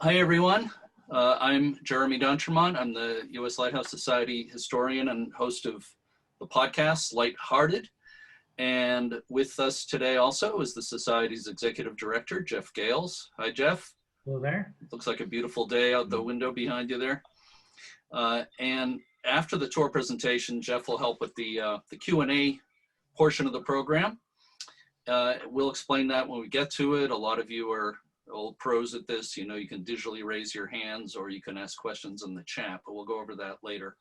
Hi, everyone. I'm Jeremy D'Entremont. I'm the US Lighthouse Society historian and host of the podcast, Lighthearted. And with us today also is the Society's Executive Director, Jeff Gales. Hi, Jeff. Hello there. Looks like a beautiful day out the window behind you there. And after the tour presentation, Jeff will help with the Q&A portion of the program. We'll explain that when we get to it. A lot of you are old pros at this. You know, you can digitally raise your hands or you can ask questions in the chat, but we'll go over that later.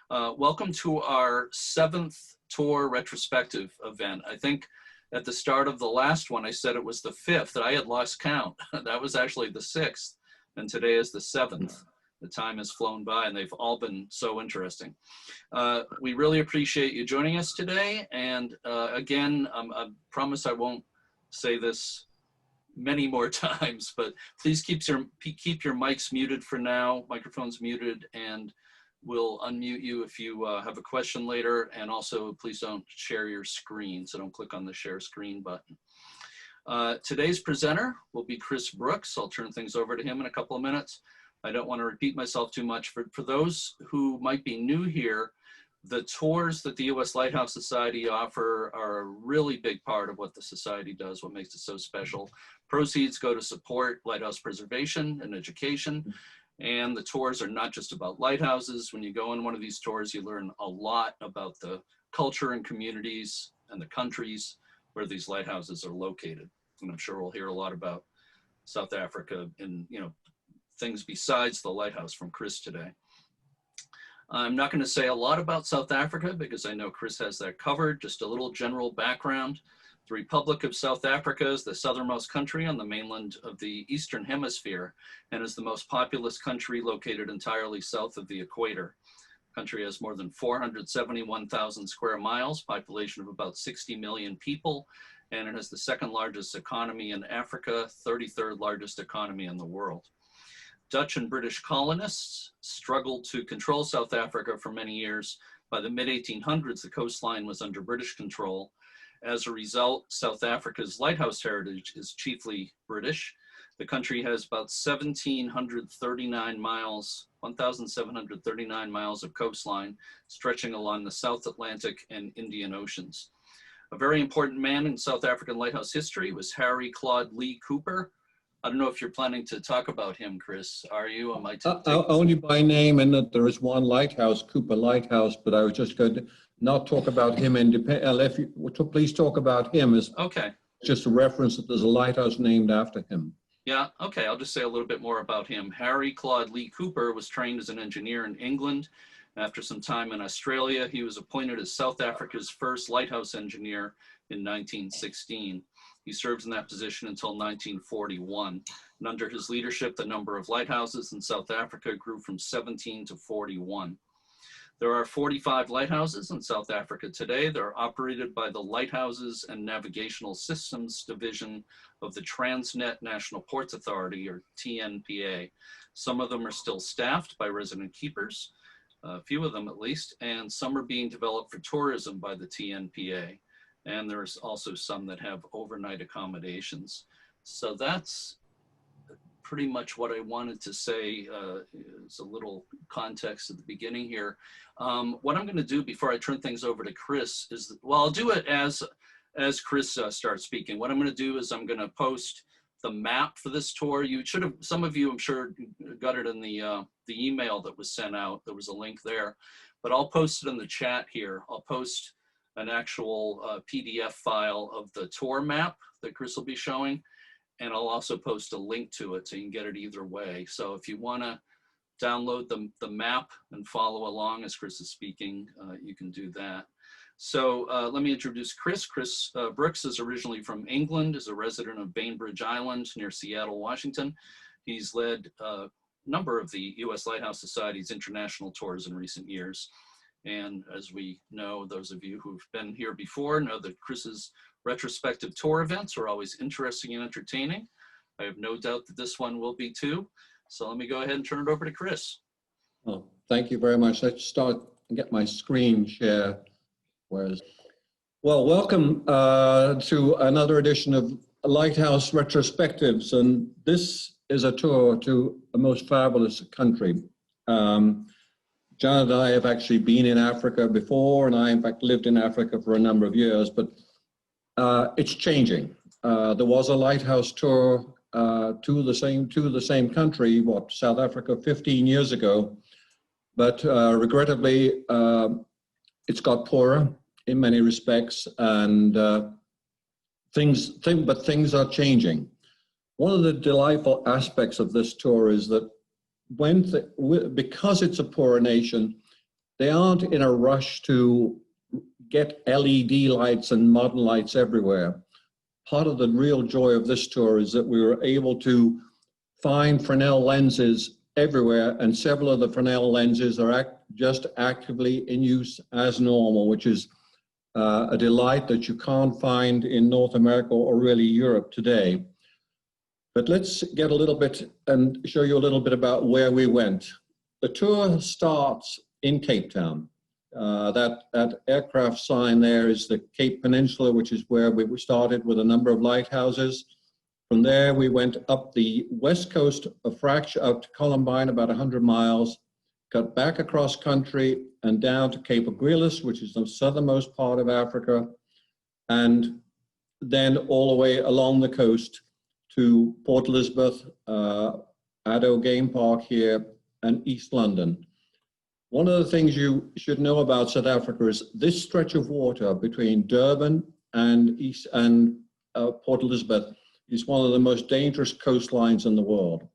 Welcome to our 7th tour retrospective event. I think at the start of the last one, I said it was the 5th, that I had lost count. That was actually the 6th, and today is the 7th. The time has flown by and they've all been so interesting. We really appreciate you joining us today. And again, I promise I won't say this many more times, but please keep your mics muted for now, microphones muted, and we'll unmute you if you have a question later. And also, please don't share your screen, so don't click on the share screen button. Today's presenter will be Chris Brookes. I'll turn things over to him in a couple of minutes. I don't want to repeat myself too much. For those who might be new here, the tours that the US Lighthouse Society offer are a really big part of what the Society does, what makes it so special. Proceeds go to support lighthouse preservation and education. And the tours are not just about lighthouses. When you go on one of these tours, you learn a lot about the culture and communities and the countries where these lighthouses are located. And I'm sure we'll hear a lot about South Africa and, you know, things besides the lighthouse from Chris today. I'm not going to say a lot about South Africa because I know Chris has that covered. Just a little general background. The Republic of South Africa is the southernmost country on the mainland of the Eastern Hemisphere and is the most populous country located entirely south of the equator. The country has more than 471,000 square miles, population of about 60 million people, and it has the second largest economy in Africa, 33rd largest economy in the world. Dutch and British colonists struggled to control South Africa for many years. By the mid-1800s, the coastline was under British control. As a result, South Africa's lighthouse heritage is chiefly British. The country has about 1,739 miles of coastline stretching along the South Atlantic and Indian Oceans. A very important man in South African lighthouse history was Harry Claude Lee Cooper. I don't know if you're planning to talk about him, Chris. Are you? Am I only by name, and that there is one lighthouse, Cooper Lighthouse, but I was just going to not talk about him independently. If you please talk about him as okay. Just a reference that there's a lighthouse named after him. Yeah, okay, I'll just say a little bit more about him. Harry Claude Lee Cooper was trained as an engineer in England. After some time in Australia, he was appointed as South Africa's first lighthouse engineer in 1916. He served in that position until 1941. And under his leadership, the number of lighthouses in South Africa grew from 17 to 41. There are 45 lighthouses in South Africa today. They're operated by the Lighthouses and Navigational Systems Division of the Transnet National Ports Authority, or TNPA. Some of them are still staffed by resident keepers, a few of them at least, and some are being developed for tourism by the TNPA. And there's also some that have overnight accommodations. So that's pretty much what I wanted to say as a little context at the beginning here. What I'm going to do before I turn things over to Chris is, well, I'll do it as Chris starts speaking. What I'm going to do is I'm going to post the map for this tour. You should have, some of you I'm sure got it in the email that was sent out. There was a link there, but I'll post it in the chat here. I'll post an actual PDF file of the tour map that Chris will be showing. And I'll also post a link to it so you can get it either way. So if you want to download the map and follow along as Chris is speaking, you can do that. So let me introduce Chris. Chris Brookes is originally from England, is a resident of Bainbridge Island near Seattle, Washington. He's led a number of the US Lighthouse Society's international tours in recent years. And as we know, those of you who've been here before know that Chris's retrospective tour events are always interesting and entertaining. I have no doubt that this one will be too. So let me go ahead and turn it over to Chris. Oh, thank you very much. Let's start and get my screen share. Well, welcome to another edition of Lighthouse Retrospectives. And this is a tour to a most fabulous country. John and I have actually been in Africa before, and I in fact lived in Africa for a number of years, but it's changing. There was a Lighthouse tour to the same country, South Africa, 15 years ago, but regrettably, it's got poorer in many respects, and things are changing. One of the delightful aspects of this tour is that because it's a poorer nation, they aren't in a rush to get LED lights and modern lights everywhere. Part of the real joy of this tour is that we were able to find Fresnel lenses everywhere, and several of the Fresnel lenses are just actively in use as normal, which is a delight that you can't find in North America or really Europe today. But let's get a little bit and show you a little bit about where we went. The tour starts in Cape Town. That aircraft sign there is the Cape Peninsula, which is where we started with a number of lighthouses. From there, we went up the west coast of up to Columbine, about 100 miles, got back across country and down to Cape Agrilas, which is the southernmost part of Africa, and then all the way along the coast to Port Elizabeth, Addo Game Park here, and East London. One of the things you should know about South Africa is this stretch of water between Durban and Port Elizabeth is one of the most dangerous coastlines in the world.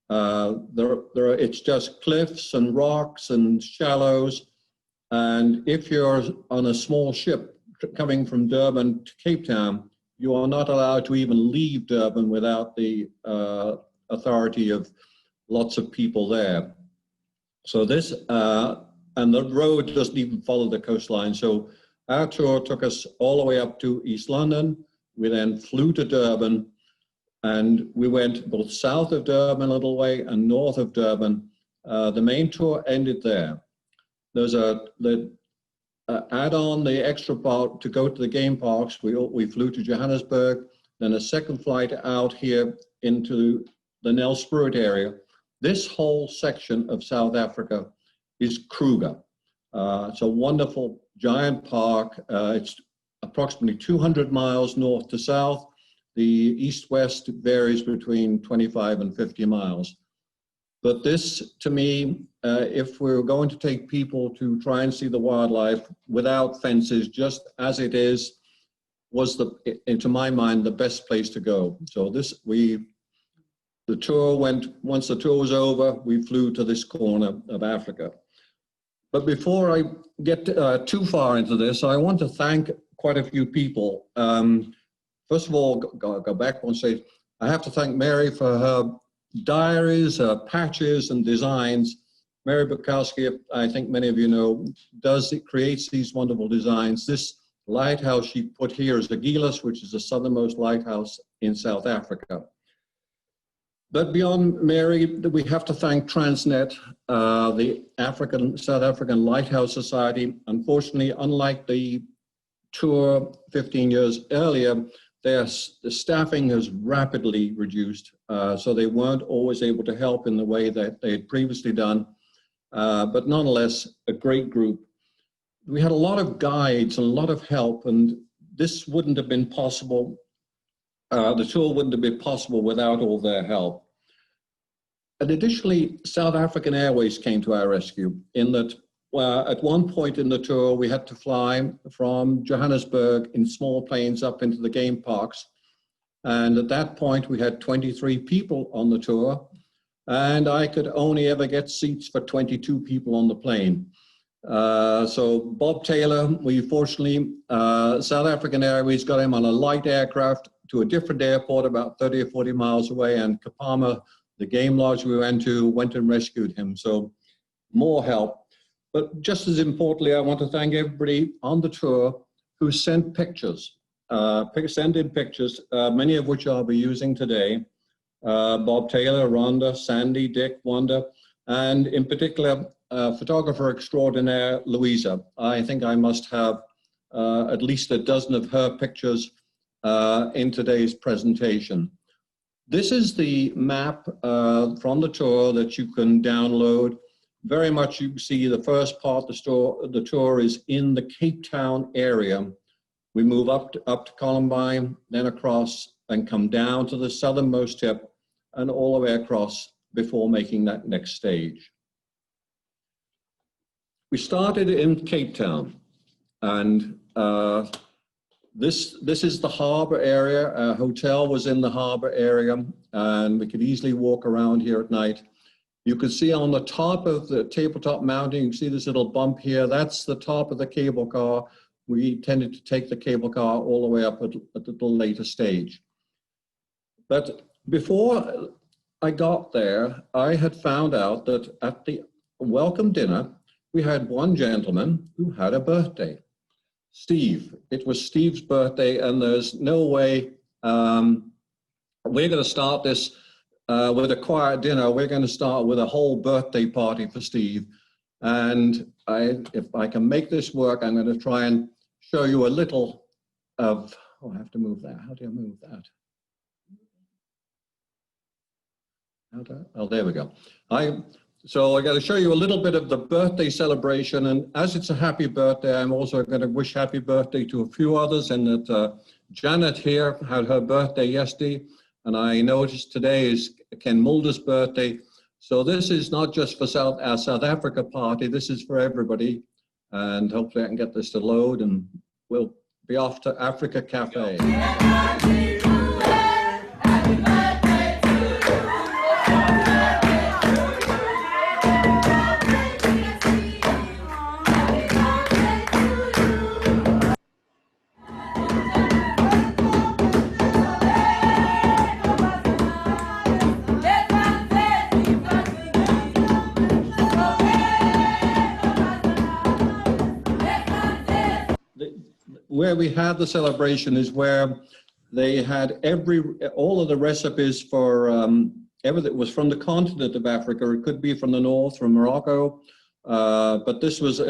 It's just cliffs and rocks and shallows, and if you're on a small ship coming from Durban to Cape Town, you are not allowed to even leave Durban without the authority of lots of people there. So this, and the road doesn't even follow the coastline. So our tour took us all the way up to East London. We then flew to Durban, and we went both south of Durban a little way and north of Durban. The main tour ended there. There's add on the extra part to go to the game parks. We flew to Johannesburg, then a second flight out here into the Nelspruit area. This whole section of South Africa is Kruger. It's a wonderful giant park. It's approximately 200 miles north to south. The east-west varies between 25 and 50 miles. But this, to me, if we're going to take people to try and see the wildlife without fences, just as it is, was to my mind, the best place to go. So once the tour was over, we flew to this corner of Africa. But before I get too far into this, I want to thank quite a few people. First of all, go back and say, I have to thank Mary for her diaries, patches, and designs. Mary Bukowski, I think many of you know, creates these wonderful designs. This lighthouse she put here is the Gilas, which is the southernmost lighthouse in South Africa. But beyond Mary, we have to thank Transnet, the South African Lighthouse Society. Unfortunately, unlike the tour 15 years earlier, the staffing has rapidly reduced, so they weren't always able to help in the way that they had previously done, but nonetheless, a great group. We had a lot of guides and a lot of help, and this wouldn't have been possible, the tour wouldn't have been possible without all their help. And additionally, South African Airways came to our rescue in that at one point in the tour, we had to fly from Johannesburg in small planes up into the game parks. And at that point, we had 23 people on the tour, and I could only ever get seats for 22 people on the plane. So Bob Taylor, South African Airways got him on a light aircraft to a different airport about 30 or 40 miles away, and Kapama, the game lodge we went and rescued him. So more help. But just as importantly, I want to thank everybody on the tour who sent pictures, sent in pictures, many of which I'll be using today. Bob Taylor, Rhonda, Sandy, Dick, Wanda, and in particular, photographer extraordinaire, Louisa. I think I must have at least a dozen of her pictures in today's presentation. This is the map from the tour that you can download. Very much you can see the first part of the tour is in the Cape Town area. We move up to Columbine, then across and come down to the southernmost tip and all the way across before making that next stage. We started in Cape Town, and this is the harbor area. Our hotel was in the harbor area, and we could easily walk around here at night. You can see on the top of the tabletop mountain, you can see this little bump here. That's the top of the cable car. We tended to take the cable car all the way up at a little later stage. But before I got there, I had found out that at the welcome dinner, we had one gentleman who had a birthday, Steve. It was Steve's birthday, and there's no way we're going to start this with a quiet dinner. We're going to start with a whole birthday party for Steve. And if I can make this work, I'm going to try and show you a little of, oh, I have to move that. How do I move that? Oh, there we go. So I got to show you a little bit of the birthday celebration. And as it's a happy birthday, I'm also going to wish happy birthday to a few others. And that Janet here had her birthday yesterday. And I noticed today is Ken Mulder's birthday. So this is not just for our South Africa party. This is for everybody. And hopefully I can get this to load and we'll be off to Africa Cafe. Where we had the celebration is where they had all of the recipes for everything was from the continent of Africa. It could be from the north, from Morocco, but this was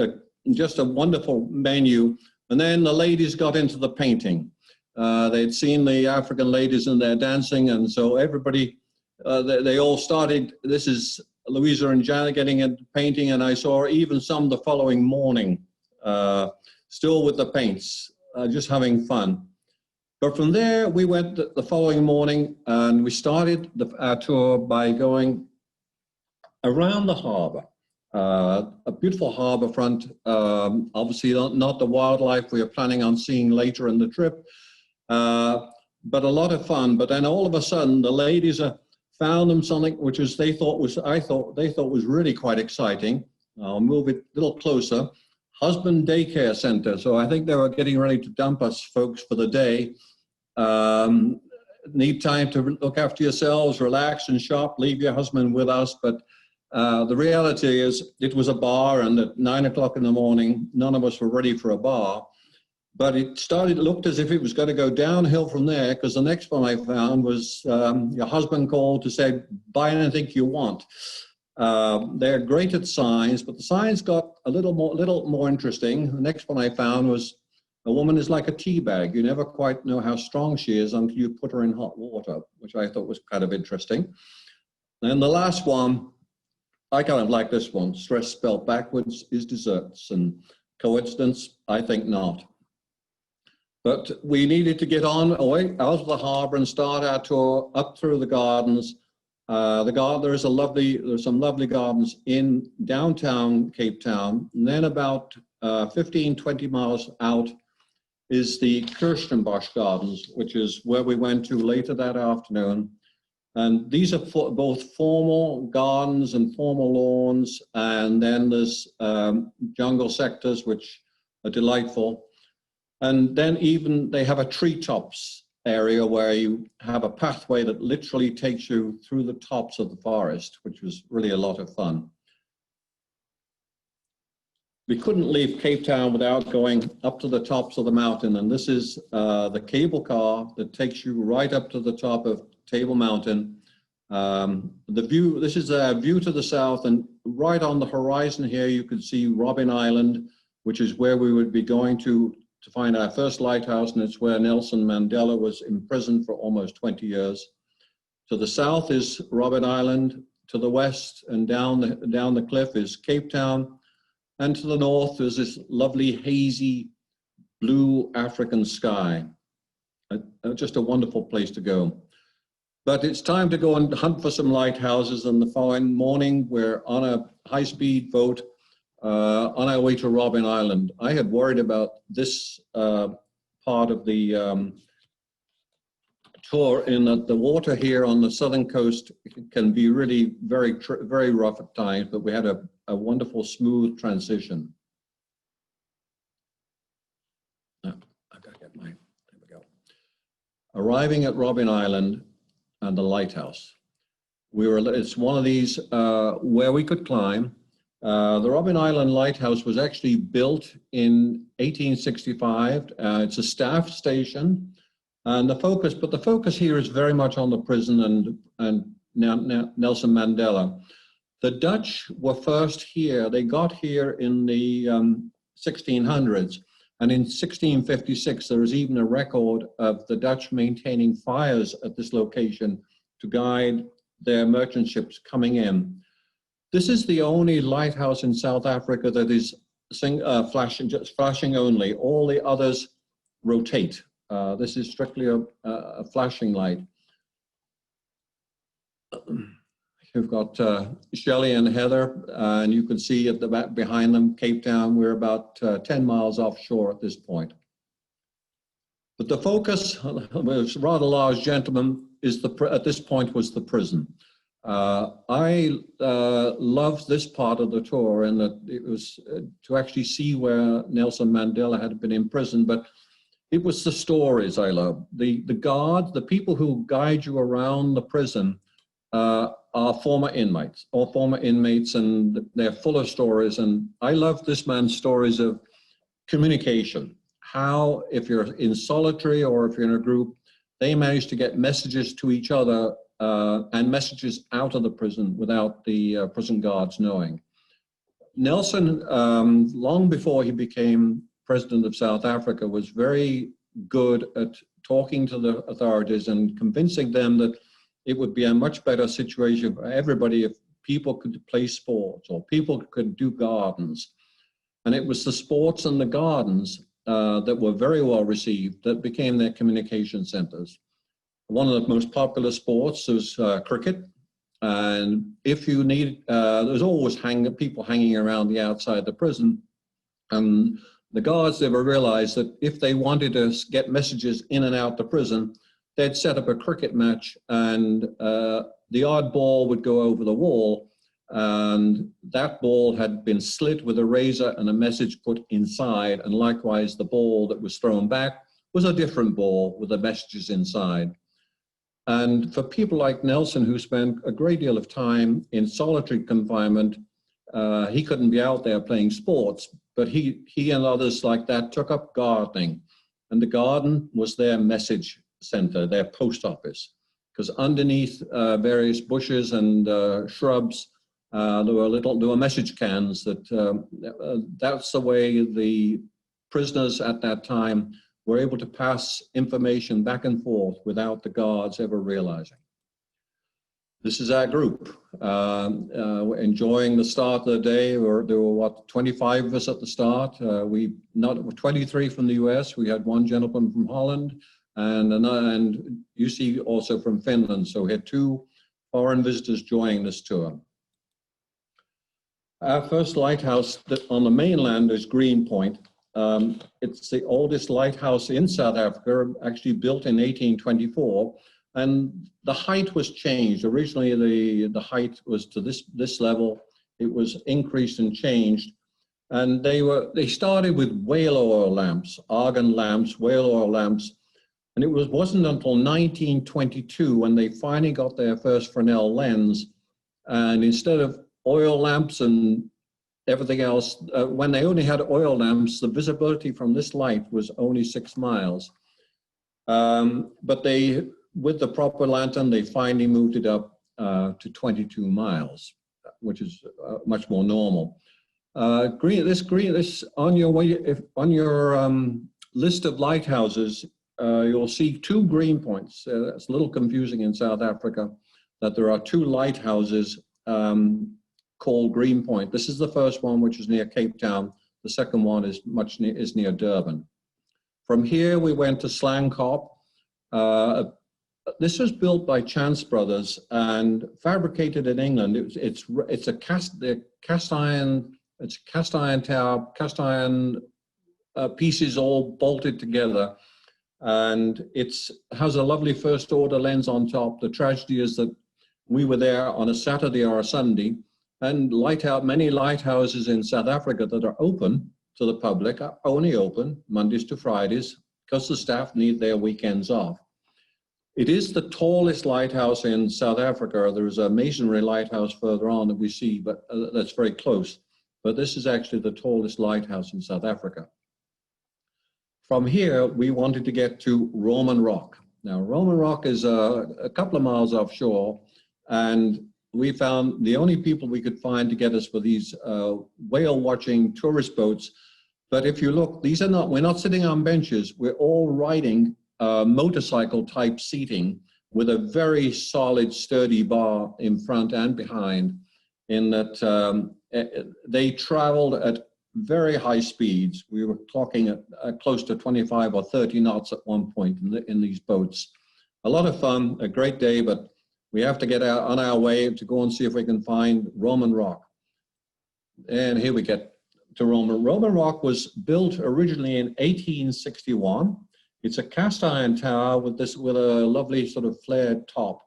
just a wonderful menu. And then the ladies got into the painting. They'd seen the African ladies in there dancing, and so everybody, they all started. This is Louisa and Janet getting into painting, and I saw even some the following morning, still with the paints. Just having fun. But from there, we went the following morning and we started our tour by going around the harbor. A beautiful harbor front, obviously not the wildlife we are planning on seeing later in the trip, but a lot of fun. But then all of a sudden, the ladies found them something which was they thought was really quite exciting. I'll move it a little closer. Husband daycare center. So I think they were getting ready to dump us folks for the day. Need time to look after yourselves, relax and shop, leave your husband with us. But the reality is it was a bar, and at 9 o'clock in the morning, none of us were ready for a bar. But it looked as if it was going to go downhill from there, because the next one I found was your husband called to say, buy anything you want. They're great at signs, but the signs got a little more interesting. The next one I found was a woman is like a tea bag. You never quite know how strong she is until you put her in hot water, which I thought was kind of interesting. And the last one, I kind of like this one. Stress spelled backwards is desserts, and coincidence? I think not. But we needed to get on away out of the harbor and start our tour up through the gardens. There's some lovely gardens in downtown Cape Town. And then about 15, 20 miles out is the Kirstenbosch Gardens, which is where we went to later that afternoon. And these are both formal gardens and formal lawns. And then there's jungle sectors, which are delightful. And then even they have a treetops area where you have a pathway that literally takes you through the tops of the forest, which was really a lot of fun. We couldn't leave Cape Town without going up to the tops of the mountain, and this is the cable car that takes you right up to the top of Table Mountain. This is a view to the south, and right on the horizon here you can see Robben Island, which is where we would be going to find our first lighthouse, and it's where Nelson Mandela was imprisoned for almost 20 years. To the south is Robben Island. To the west and down the cliff is Cape Town. And to the north is this lovely hazy blue African sky. Just a wonderful place to go. But it's time to go and hunt for some lighthouses. And the following morning, we're on a high-speed boat on our way to Robben Island. I had worried about this part of the tour in that the water here on the southern coast can be really very rough at times, but we had a wonderful smooth transition. I've got to get there we go. Arriving at Robben Island and the lighthouse. It's one of these where we could climb. The Robben Island Lighthouse was actually built in 1865. It's a staff station. And the focus here is very much on the prison and Nelson Mandela. The Dutch were first here. They got here in the 1600s. And in 1656, there was even a record of the Dutch maintaining fires at this location to guide their merchant ships coming in. This is the only lighthouse in South Africa that is flashing only. All the others rotate. This is strictly a flashing light. You've got Shelley and Heather, and you can see at the back behind them, Cape Town. We're about 10 miles offshore at this point. But the focus, was a rather large gentleman, at this point was the prison. I loved this part of the tour, and that it was to actually see where Nelson Mandela had been imprisoned, but it was the stories I loved. The guards, the people who guide you around the prison are former inmates, and they're full of stories. And I love this man's stories of communication. How, if you're in solitary or if you're in a group, they manage to get messages to each other and messages out of the prison without the prison guards knowing. Nelson, long before he became president of South Africa, was very good at talking to the authorities and convincing them that it would be a much better situation for everybody if people could play sports or people could do gardens. And it was the sports and the gardens that were very well received that became their communication centers. One of the most popular sports was cricket. And if you need, there's always people hanging around the outside the prison. And the guards never realized that if they wanted to get messages in and out the prison, they'd set up a cricket match, and the odd ball would go over the wall, and that ball had been slit with a razor and a message put inside, and likewise the ball that was thrown back was a different ball with the messages inside. And for people like Nelson, who spent a great deal of time in solitary confinement, he couldn't be out there playing sports, but he and others like that took up gardening, and the garden was their message center, their post office, because underneath various bushes and shrubs, there were message cans that's the way the prisoners at that time were able to pass information back and forth without the guards ever realizing. This is our group, enjoying the start of the day. There were 25 of us at the start. 23 from the US. We had one gentleman from Holland, and you see also from Finland. So we had 2 foreign visitors joining this tour. Our first lighthouse on the mainland is Greenpoint. It's the oldest lighthouse in South Africa, actually built in 1824. And the height was changed. Originally, the height was to this level. It was increased and changed. And they started with whale oil lamps, argon lamps, whale oil lamps. And it wasn't until 1922 when they finally got their first Fresnel lens. And instead of oil lamps and everything else, when they only had oil lamps, the visibility from this light was only 6 miles. But with the proper lantern, they finally moved it up to 22 miles, which is much more normal. This on your list of lighthouses, you'll see two green points. It's a little confusing in South Africa that there are two lighthouses called Green Point. This is the first one, which is near Cape Town. The second one is near Durban. From here, we went to Slangkop. This was built by Chance Brothers and fabricated in England. It's a cast iron tower, cast iron pieces all bolted together, and it has a lovely first order lens on top. The tragedy is that we were there on a Saturday or a Sunday, and many lighthouses in South Africa that are open to the public are only open Mondays to Fridays because the staff need their weekends off. It is the tallest lighthouse in South Africa. There's a masonry lighthouse further on that we see, but that's very close. But this is actually the tallest lighthouse in South Africa. From here, we wanted to get to Roman Rock. Now, Roman Rock is a couple of miles offshore, and we found the only people we could find to get us for these whale-watching tourist boats. But if you look, we're not sitting on benches. We're all riding motorcycle-type seating with a very solid, sturdy bar in front and behind, in that they traveled at very high speeds. We were clocking at close to 25 or 30 knots at one point in these boats. A lot of fun, a great day, but we have to get out on our way to go and see if we can find Roman Rock. And here we get to Roman. Roman Rock was built originally in 1861. It's a cast iron tower with a lovely sort of flared top.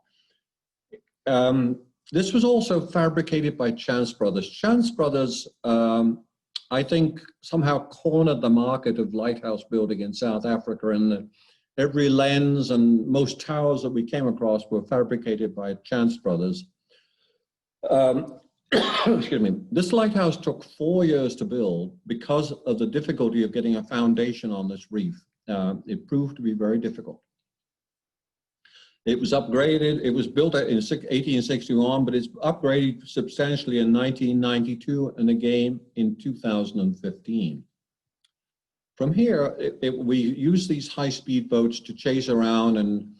This was also fabricated by Chance Brothers. Chance Brothers, I think, somehow cornered the market of lighthouse building in South Africa, and every lens and most towers that we came across were fabricated by Chance Brothers. Excuse me. This lighthouse took 4 years to build because of the difficulty of getting a foundation on this reef. It proved to be very difficult. It was upgraded. It was built in 1861, but it's upgraded substantially in 1992 and again in 2015. From here, we used these high-speed boats to chase around and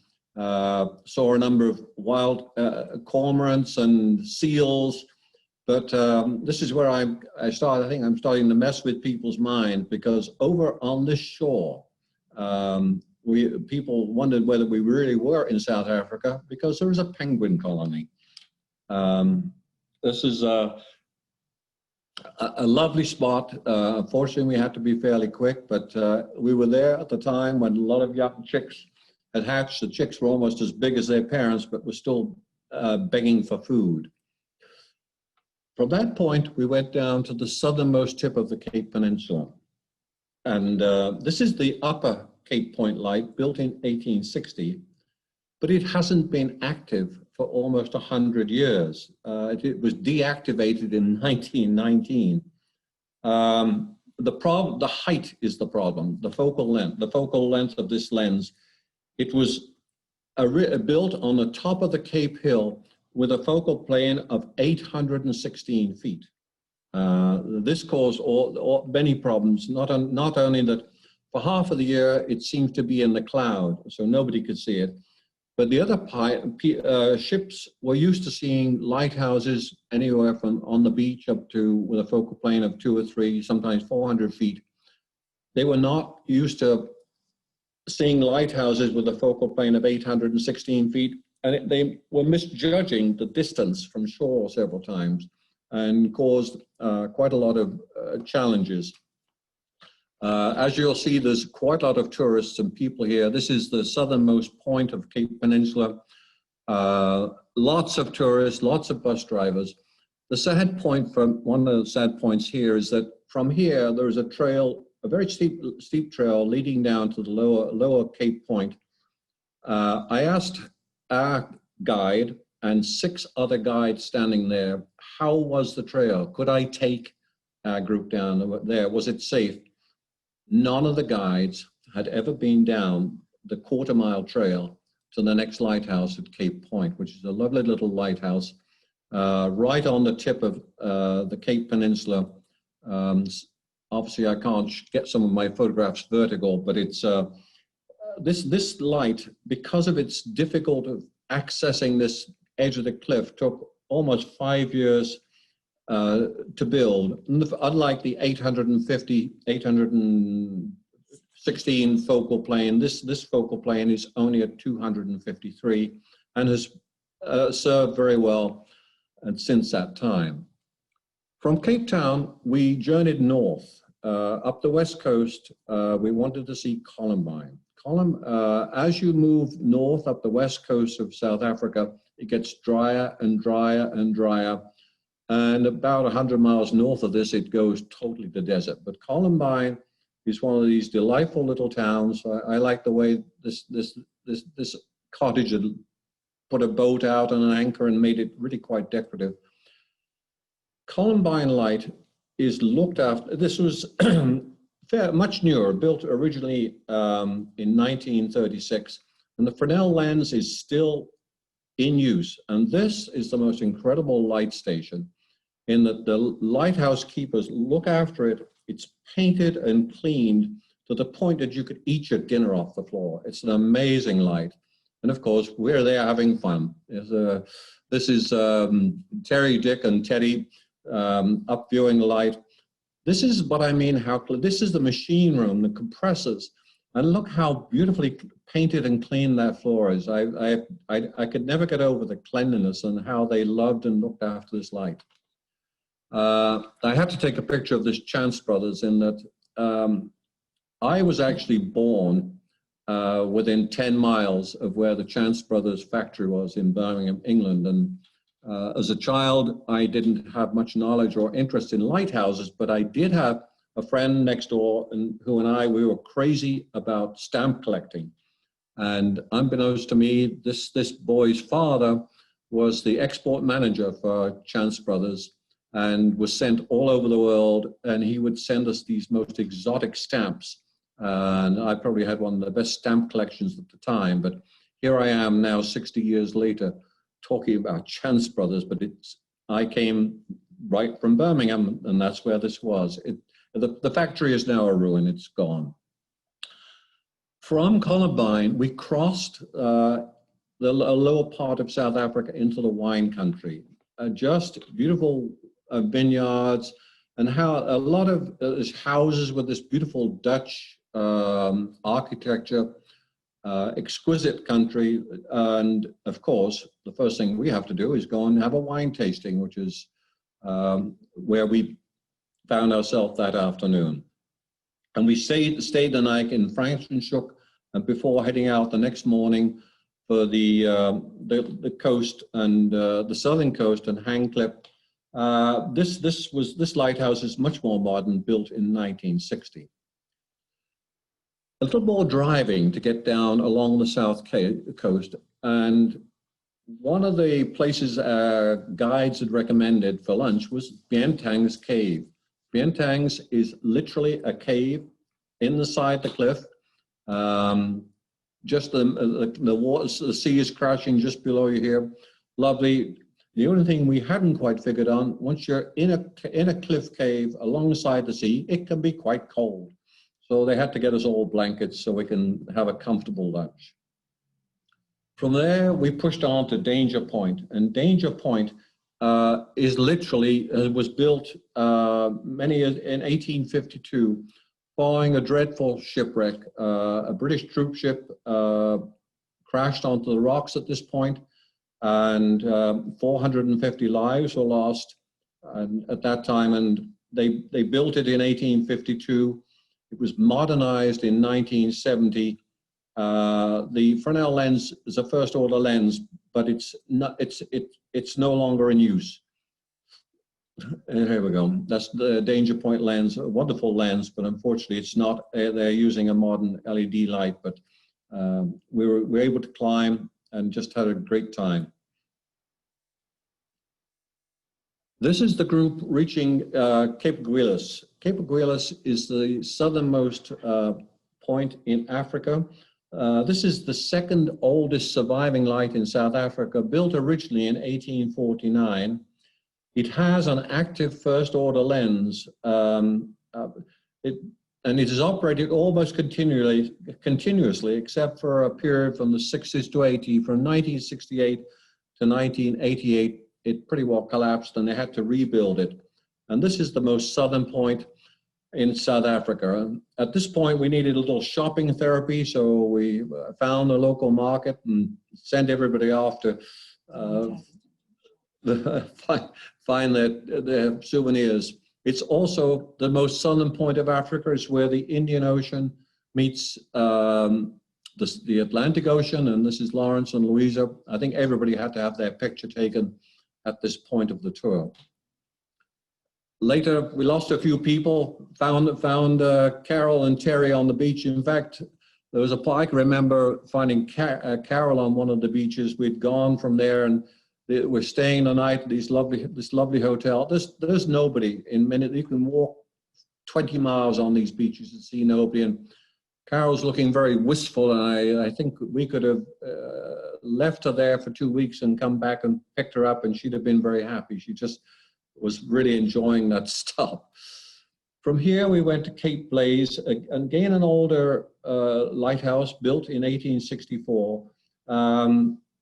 saw a number of wild cormorants and seals. But this is where I think I'm starting to mess with people's minds, because over on this shore, people wondered whether we really were in South Africa because there is a penguin colony. This is a lovely spot. Unfortunately, we had to be fairly quick, but we were there at the time when a lot of young chicks had hatched. The chicks were almost as big as their parents, but were still begging for food. From that point, we went down to the southernmost tip of the Cape Peninsula. And this is the upper Cape Point light, built in 1860, but it hasn't been active for almost 100 years. It was deactivated in 1919. The height is the problem, the focal length of this lens. It was built on the top of the Cape Hill with a focal plane of 816 feet. This caused many problems, not only that for half of the year it seems to be in the cloud, so nobody could see it, but the other ships were used to seeing lighthouses anywhere from on the beach up to with a focal plane of 200 or 300, sometimes 400 feet. They were not used to seeing lighthouses with a focal plane of 816 feet, and they were misjudging the distance from shore several times and caused quite a lot of challenges. As you'll see, there's quite a lot of tourists and people here. This is the southernmost point of Cape Peninsula. Lots of tourists, lots of bus drivers. The sad point one of the sad points here is that from here, there's a trail, a very steep trail leading down to the lower Cape Point. I asked our guide and 6 other guides standing there, how was the trail? Could I take our group down there? Was it safe? None of the guides had ever been down the quarter-mile trail to the next lighthouse at Cape Point, which is a lovely little lighthouse right on the tip of the Cape Peninsula. Obviously, I can't get some of my photographs vertical, but it's this light, because of its difficult of accessing this edge of the cliff, took almost 5 years to build. Unlike the 816 focal plane, this focal plane is only at 253 and has served very well since that time. From Cape Town, we journeyed north up the west coast. We wanted to see Columbine. As you move north up the west coast of South Africa, it gets drier and drier and drier. And about 100 miles north of this, it goes totally to desert. But Columbine is one of these delightful little towns. I like the way this cottage had put a boat out on an anchor and made it really quite decorative. Columbine Light is looked after. This was much newer, built originally in 1936, and the Fresnel lens is still in use. And this is the most incredible light station in that the lighthouse keepers look after it. It's painted and cleaned to the point that you could eat your dinner off the floor. It's an amazing light. And of course, we're there having fun. This is Terry, Dick, and Teddy up viewing the light. This is what I mean, this is the machine room, the compressors. And look how beautifully painted and clean that floor is. I could never get over the cleanliness and how they loved and looked after this light. I had to take a picture of this Chance Brothers in that I was actually born within 10 miles of where the Chance Brothers factory was in Birmingham, England. And as a child, I didn't have much knowledge or interest in lighthouses, but I did have a friend next door we were crazy about stamp collecting. And unbeknownst to me, this boy's father was the export manager for Chance Brothers and was sent all over the world. And he would send us these most exotic stamps. And I probably had one of the best stamp collections at the time, but here I am now 60 years later talking about Chance Brothers, but I came right from Birmingham, and that's where this was. The factory is now a ruin, it's gone. From Columbine, we crossed the lower part of South Africa into the wine country. Just beautiful vineyards, and how a lot of houses with this beautiful Dutch architecture, exquisite country. And of course, the first thing we have to do is go and have a wine tasting, which is where we found ourselves that afternoon. And we stayed the night in Frankenschhoek, and before heading out the next morning for the coast and the southern coast and Hangklip. This lighthouse is much more modern, built in 1960. A little more driving to get down along the south coast, and one of the places our guides had recommended for lunch was Bien Tang's cave. Bien Tang's is literally a cave in the side of the cliff. Just the water, the sea is crashing just below you here. Lovely. The only thing we hadn't quite figured on, once you're in a cliff cave alongside the sea, it can be quite cold. So they had to get us all blankets so we can have a comfortable lunch. From there, we pushed on to Danger Point, and Danger Point is literally was built in 1852, following a dreadful shipwreck. A British troop ship crashed onto the rocks at this point, and 450 lives were lost at that time. And they built it in 1852. It was modernized in 1970. The Fresnel lens is a first order lens, but it's no longer in use. And here we go. That's the Danger Point lens, a wonderful lens, but unfortunately it's not. They're using a modern LED light, but we were able to climb and just had a great time. This is the group reaching Cape Aguilas. Cape Aguilas is the southernmost point in Africa. This is the second oldest surviving light in South Africa, built originally in 1849. It has an active first order lens. and it is operated almost continuously, except for a period from the 60s to 80s. From 1968 to 1988, it pretty well collapsed, and they had to rebuild it. And this is the most southern point in South Africa. At this point, we needed a little shopping therapy, so we found a local market and sent everybody off to find their souvenirs. It's also the most southern point of Africa. It's where the Indian Ocean meets the Atlantic Ocean, and this is Lawrence and Louisa. I think everybody had to have their picture taken at this point of the tour. Later, we lost a few people, found Carol and Terry on the beach. In fact, there was I can remember finding Carol on one of the beaches. We'd gone from there, and we're staying the night at this lovely hotel. There's nobody in minute. You can walk 20 miles on these beaches and see nobody. And Carol's looking very wistful, and I think we could have left her there for 2 weeks and come back and picked her up, and she'd have been very happy. She just was really enjoying that stop. From here, we went to Cape Blaze, again an older lighthouse built in 1864.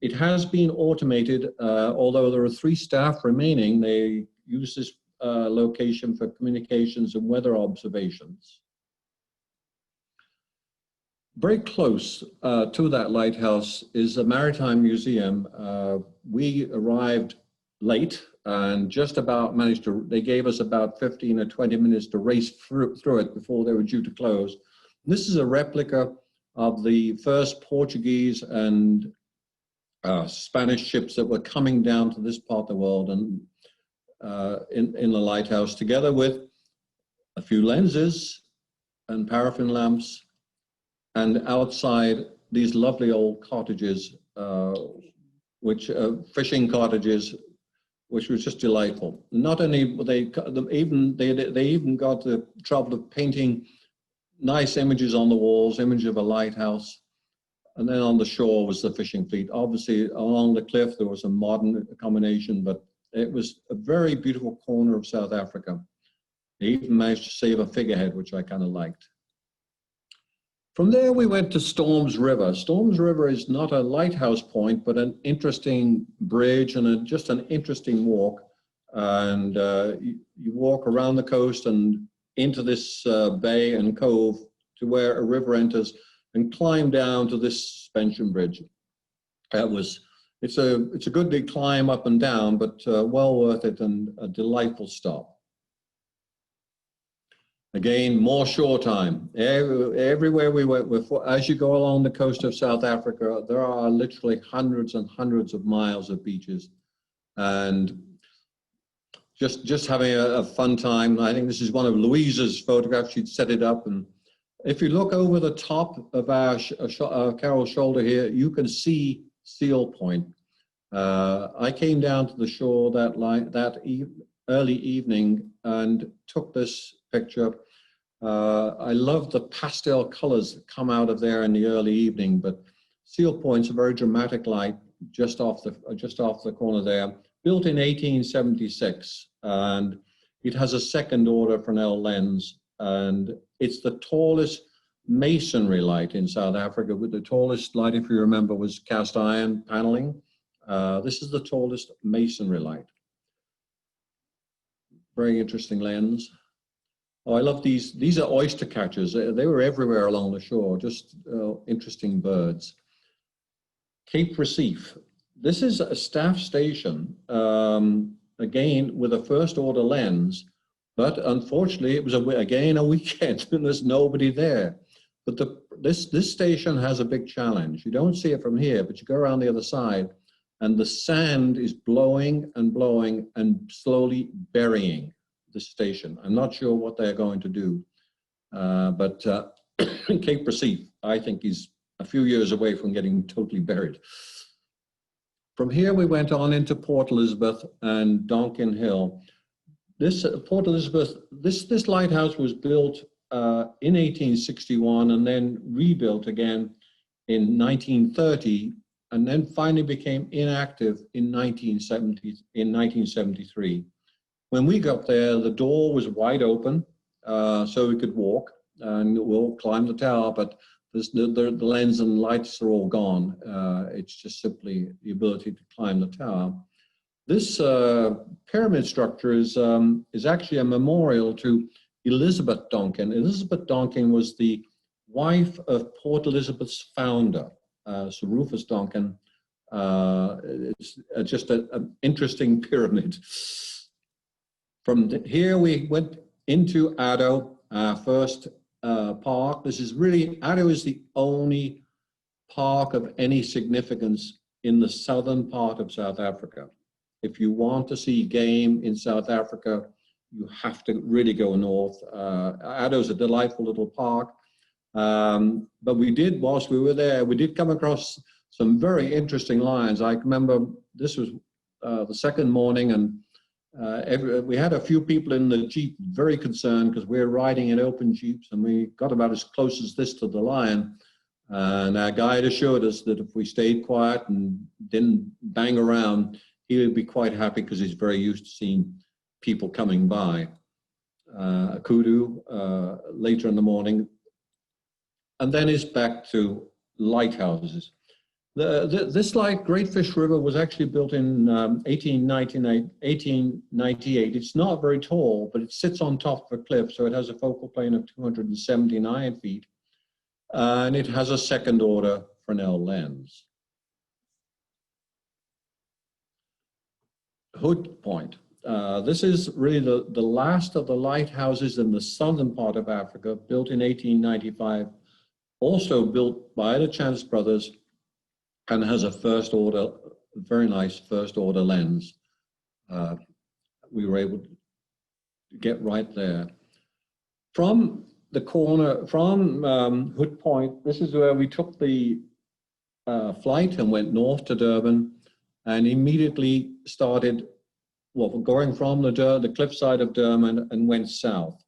It has been automated, although there are 3 staff remaining. They use this location for communications and weather observations. Very close to that lighthouse is a maritime museum. We arrived late and just about managed to, they gave us about 15 or 20 minutes to race through it before they were due to close. This is a replica of the first Portuguese and Spanish ships that were coming down to this part of the world, and in the lighthouse, together with a few lenses and paraffin lamps, and outside these lovely old cottages, which fishing cottages, which was just delightful. Not only were they even got the trouble of painting nice images on the walls, image of a lighthouse, and then on the shore was the fishing fleet. Obviously, along the cliff there was a modern accommodation, but it was a very beautiful corner of South Africa. They even managed to save a figurehead, which I kind of liked. From there, we went to Storms River. Storms River is not a lighthouse point, but an interesting bridge and just an interesting walk. And you walk around the coast and into this bay and cove to where a river enters, and climb down to this suspension bridge. It's a good big climb up and down, but well worth it and a delightful stop. Again, more shore time. Everywhere we went, as you go along the coast of South Africa, there are literally hundreds and hundreds of miles of beaches, and just having a fun time. I think this is one of Louisa's photographs. She'd set it up, and if you look over the top of Carol's shoulder here, you can see Seal Point. I came down to the shore early evening and took this picture. I love the pastel colors that come out of there in the early evening, but Seal Point's a very dramatic light just off the corner there. Built in 1876, and it has a second order Fresnel lens, and it's the tallest masonry light in South Africa. With the tallest light, if you remember, was cast iron paneling. This is the tallest masonry light. Very interesting lens. Oh, I love these. These are oyster catchers. They were everywhere along the shore, just interesting birds. Cape Recife. This is a staff station, again, with a first order lens, but unfortunately it was again a weekend and there's nobody there. But this station has a big challenge. You don't see it from here, but you go around the other side and the sand is blowing and blowing and slowly burying the station. I'm not sure what they're going to do, but Cape Recife, I think, is a few years away from getting totally buried. From here, we went on into Port Elizabeth and Donkin Hill. This Port Elizabeth, this lighthouse was built in 1861 and then rebuilt again in 1930, and then finally became inactive in 1973. When we got there, the door was wide open, so we could walk. and we'll climb the tower, but the lens and lights are all gone. It's just simply the ability to climb the tower. This pyramid structure is actually a memorial to Elizabeth Donkin. Elizabeth Donkin was the wife of Port Elizabeth's founder, Sir Rufus Donkin. It's just an interesting pyramid. From here we went into Addo, our first park. This is really, Addo is the only park of any significance in the southern part of South Africa. If you want to see game in South Africa, you have to really go north. Addo is a delightful little park. But we did, whilst we were there, we did come across some very interesting lions. I remember this was the second morning, and we had a few people in the Jeep very concerned because we're riding in open Jeeps, and we got about as close as this to the lion. And our guide assured us that if we stayed quiet and didn't bang around, he would be quite happy because he's very used to seeing people coming by. A kudu later in the morning. And then it's back to lighthouses. This Great Fish River was actually built in 1898. It's not very tall, but it sits on top of a cliff, so it has a focal plane of 279 feet, and it has a second order Fresnel lens. Hood Point. This is really the last of the lighthouses in the southern part of Africa, built in 1895, also built by the Chance brothers, and has a first order, very nice first order lens. We were able to get right there. From the corner, from Hood Point, this is where we took the flight and went north to Durban, and immediately started, well, going from the cliffside of Durban and went south.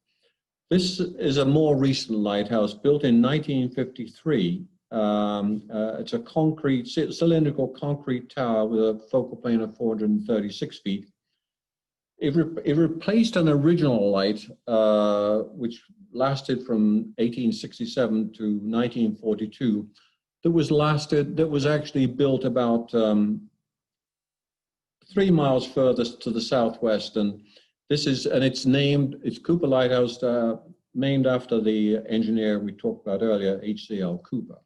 This is a more recent lighthouse, built in 1953. It's a concrete, cylindrical concrete tower with a focal plane of 436 feet. It replaced an original light, which lasted from 1867 to 1942. That was actually built about 3 miles furthest to the southwest, and it's Cooper Lighthouse, named after the engineer we talked about earlier, H.C.L. Cooper.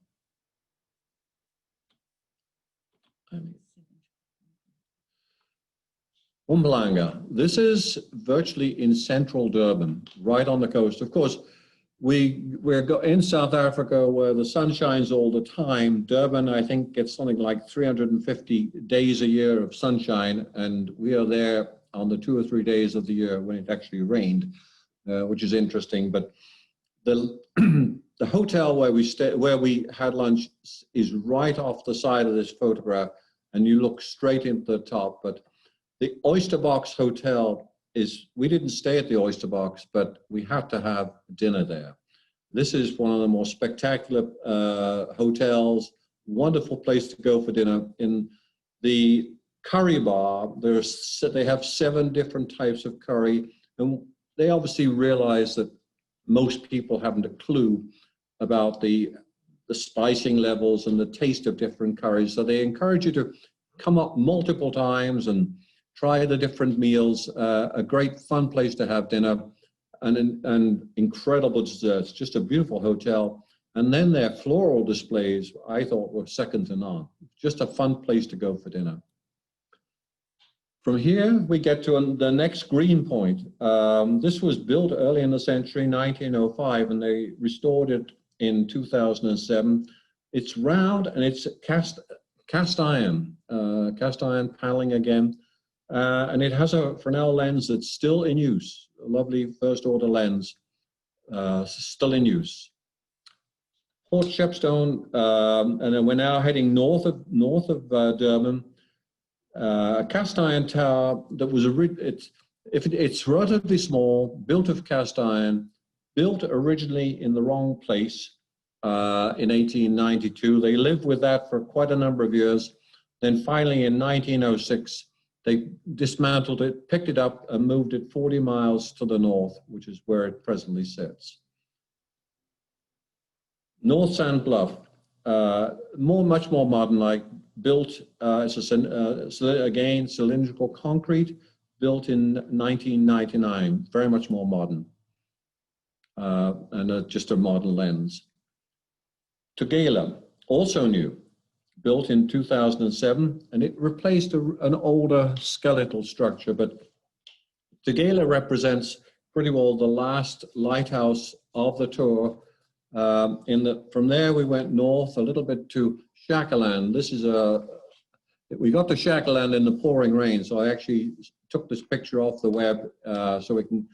Mpumalanga. This is virtually in central Durban, right on the coast. Of course, we're in South Africa where the sun shines all the time. Durban, I think, gets something like 350 days a year of sunshine, and we are there on the 2 or 3 days of the year when it actually rained, which is interesting. But the hotel where we had lunch is right off the side of this photograph, and you look straight into the top. But the Oyster Box Hotel we didn't stay at the Oyster Box, but we had to have dinner there. This is one of the most spectacular hotels, wonderful place to go for dinner. In the curry bar, they have 7 different types of curry, and they obviously realize that most people haven't a clue about the spicing levels and the taste of different curries. So they encourage you to come up multiple times and try the different meals. A great fun place to have dinner, and incredible desserts. Just a beautiful hotel. And then their floral displays, I thought, were second to none. Just a fun place to go for dinner. From here, we get to the next green point. This was built early in the century, 1905, and they restored it in 2007. It's round and it's cast iron paneling again. And it has a Fresnel lens that's still in use, a lovely first order lens, still in use. Port Shepstone, and then we're now heading north of Durban. A cast iron tower that was it's relatively small, built of cast iron, built originally in the wrong place in 1892. They lived with that for quite a number of years. Then finally in 1906, they dismantled it, picked it up, and moved it 40 miles to the north, which is where it presently sits. North Sand Bluff, much more modern, like built, again, cylindrical concrete, built in 1999, very much more modern, and just a modern lens. Tugela, also new, built in 2007, and it replaced an older skeletal structure, but Tugela represents pretty well the last lighthouse of the tour. From there, we went north a little bit to Shakaland. We got to Shakaland in the pouring rain, so I actually took this picture off the web so we can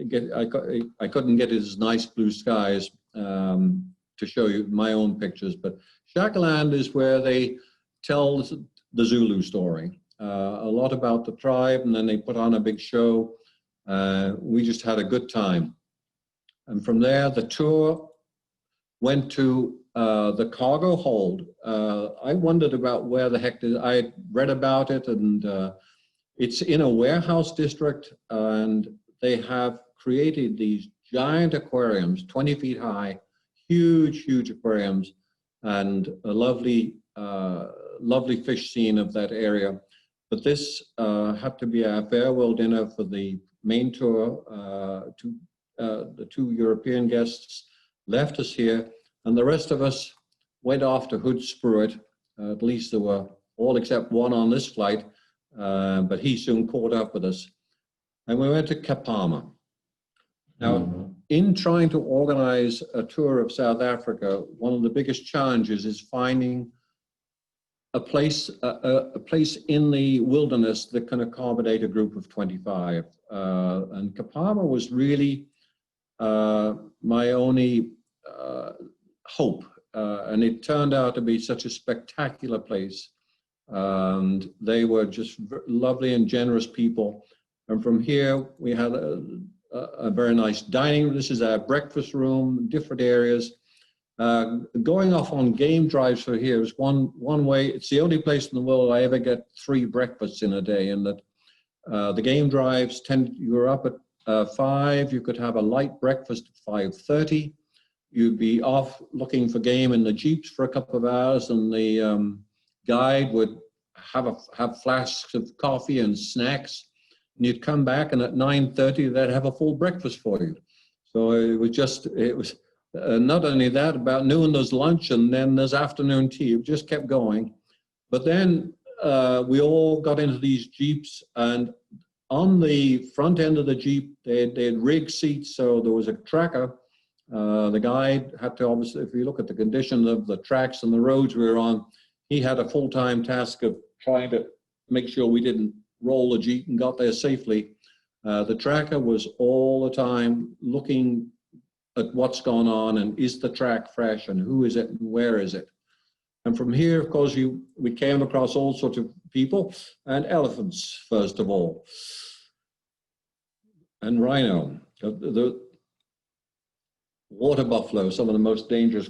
get. I couldn't get his nice blue skies to show you my own pictures, but Shakaland is where they tell the Zulu story, a lot about the tribe, and then they put on a big show. We just had a good time, and from there the tour went to the cargo hold. I wondered about where the heck I had read about it, and it's in a warehouse district, and they have created these giant aquariums, 20 feet high, huge aquariums, and a lovely fish scene of that area. But this had to be our farewell dinner for the main tour. The two European guests left us here, and the rest of us went off to Hoedspruit. At least there were all except one on this flight, but he soon caught up with us. And we went to Kapama. Now, in trying to organize a tour of South Africa, one of the biggest challenges is finding a place in the wilderness that can accommodate a group of 25. And Kapama was really my only hope, and it turned out to be such a spectacular place, and they were just lovely and generous people. And from here we had a very nice dining room. This is our breakfast room, different areas. Going off on game drives for here is one way. It's the only place in the world I ever get 3 breakfasts in a day, and that the game drives you're up at 5, you could have a light breakfast at 5:30. You'd be off looking for game in the jeeps for a couple of hours, and the guide would have flasks of coffee and snacks, and you'd come back, and at 9:30 they'd have a full breakfast for you. So it was not only that, about noon there's lunch, and then there's afternoon tea. It just kept going. But then we all got into these jeeps, and on the front end of the jeep they'd rig seats, so there was a tracker. The guide had to, obviously, if you look at the condition of the tracks and the roads we were on, he had a full-time task of trying to make sure we didn't roll the jeep and got there safely. The tracker was all the time looking at what's going on, and is the track fresh, and who is it, and where is it. And from here, of course, we came across all sorts of people, and elephants, first of all, and rhino. The water buffalo, some of the most dangerous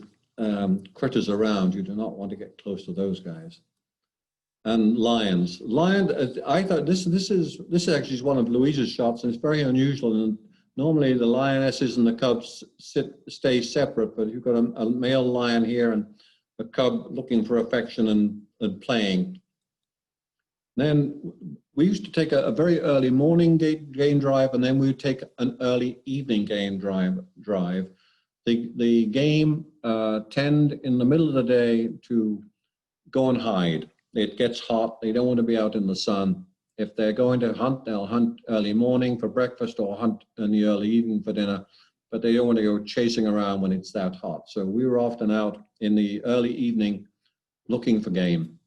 critters around. You do not want to get close to those guys. And lions. I thought this actually is one of Louise's shots, and it's very unusual. And normally the lionesses and the cubs stay separate, but you've got a male lion here and a cub looking for affection and playing. Then we used to take a very early morning game drive, and then we would take an early evening game drive. The game tend in the middle of the day to go and hide. It gets hot. They don't want to be out in the sun. If they're going to hunt, they'll hunt early morning for breakfast or hunt in the early evening for dinner, but they don't want to go chasing around when it's that hot. So we were often out in the early evening looking for game.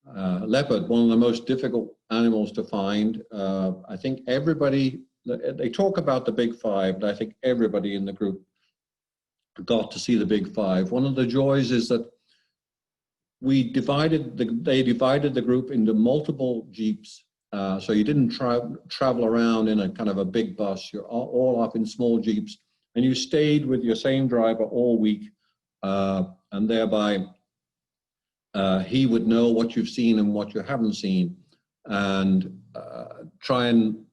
Leopard, one of the most difficult animals to find. I think everybody, they talk about the big 5, but I think everybody in the group got to see the big 5. One of the joys is that they divided the group into multiple jeeps. So you didn't travel around in a kind of a big bus. You're all up in small jeeps, and you stayed with your same driver all week, and thereby he would know what you've seen and what you haven't seen, and try and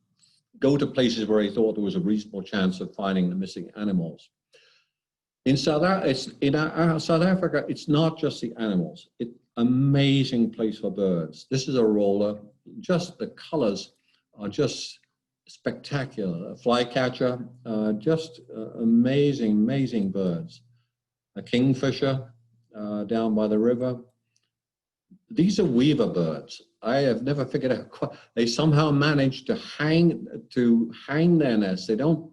go to places where he thought there was a reasonable chance of finding the missing animals. South Africa, it's not just the animals. It's amazing place for birds. This is a roller. Just the colors are just spectacular. A flycatcher, just amazing, amazing birds. A kingfisher down by the river. These are weaver birds. I have never figured out. They somehow manage to hang their nests. They don't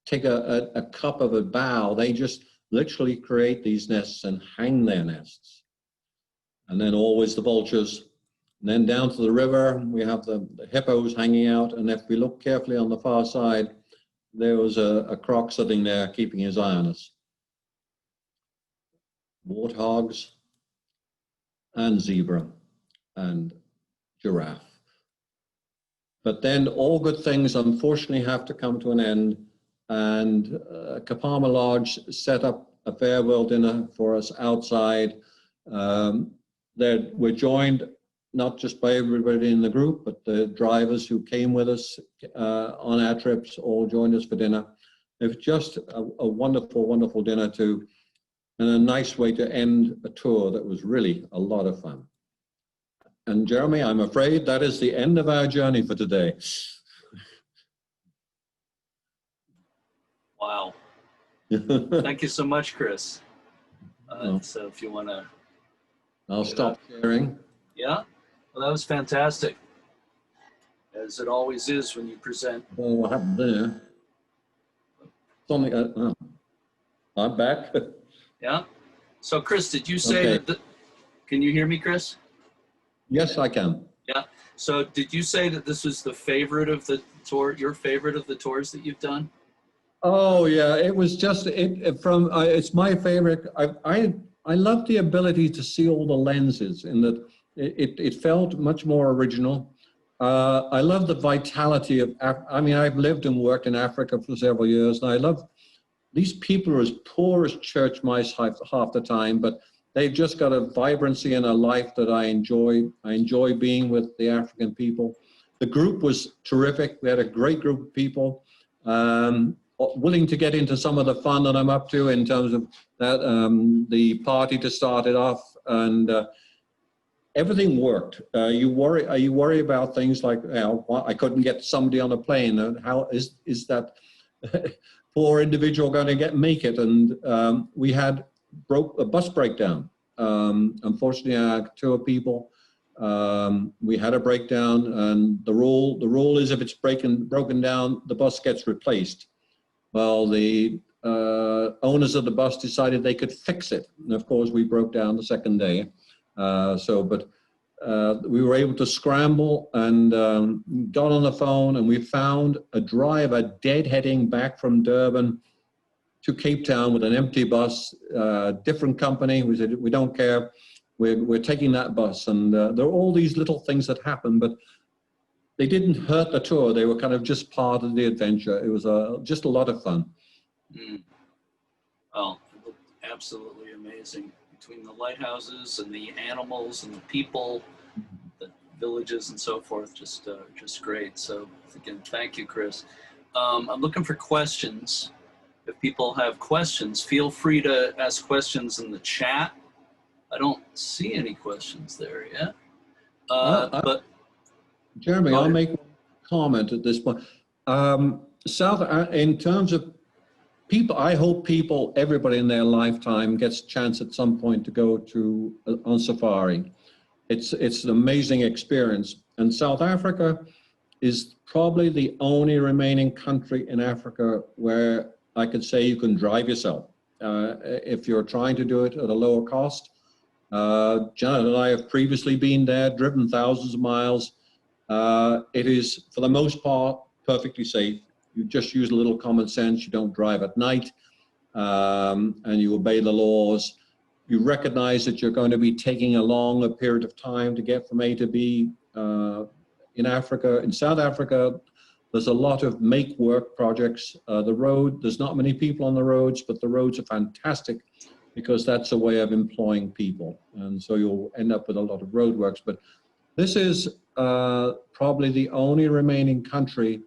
take a cup of a bough. They just literally create these nests and hang their nests. And then always the vultures. And then down to the river, we have the hippos hanging out. And if we look carefully on the far side, there was a croc sitting there keeping his eye on us. Warthogs and zebra and giraffe. But then all good things unfortunately have to come to an end. And Kapama Lodge set up a farewell dinner for us outside. We're joined not just by everybody in the group, but the drivers who came with us on our trips all joined us for dinner. It was just a wonderful, wonderful dinner too, and a nice way to end a tour that was really a lot of fun. And Jeremy, I'm afraid that is the end of our journey for today. Wow. Thank you so much, Chris. So if you want to... I'll stop sharing. Yeah, well, that was fantastic. As it always is when you present. Well, what happened there? Something, I'm back. Yeah. So Chris, did you say that can you hear me, Chris? Yes, I can. Yeah. So did you say that this was the favorite of the tour, your favorite of the tours that you've done? Oh yeah, it was just it's my favorite. I love the ability to see all the lenses in that it felt much more original. I love the vitality of, I mean, I've lived and worked in Africa for several years, and I love, these people are as poor as church mice half the time, but they've just got a vibrancy and a life that I enjoy. I enjoy being with the African people. The group was terrific. We had a great group of people, willing to get into some of the fun that I'm up to in terms of that, the party to start it off, and everything worked. You worry about things like, you know, I couldn't get somebody on a plane, and how is that poor individual going to make it? And we had a bus breakdown. Unfortunately, our tour people, we had a breakdown, and the rule is if it's broken down, the bus gets replaced. Well, the owners of the bus decided they could fix it, and of course we broke down the second day. But we were able to scramble and got on the phone, and we found a driver deadheading back from Durban to Cape Town with an empty bus, different company. We said, we don't care, we're taking that bus. And there are all these little things that happen, but they didn't hurt the tour. They were kind of just part of the adventure. It was just a lot of fun. Mm. Well, it looked absolutely amazing. Between the lighthouses and the animals and the people, the villages and so forth, just great. So again, thank you, Chris. I'm looking for questions. If people have questions, feel free to ask questions in the chat. I don't see any questions there yet. But Jeremy, I'll make one comment at this point. In terms of people, I hope everybody in their lifetime gets a chance at some point to go on safari. It's an amazing experience. And South Africa is probably the only remaining country in Africa where I could say you can drive yourself. If you're trying to do it at a lower cost. Janet and I have previously been there, driven thousands of miles. It is, for the most part, perfectly safe. You just use a little common sense. You don't drive at night, and you obey the laws. You recognize that you're going to be taking a longer period of time to get from A to B. In Africa, in South Africa, there's a lot of make-work projects. There's not many people on the roads, but the roads are fantastic because that's a way of employing people. And so you'll end up with a lot of roadworks. But this is probably the only remaining country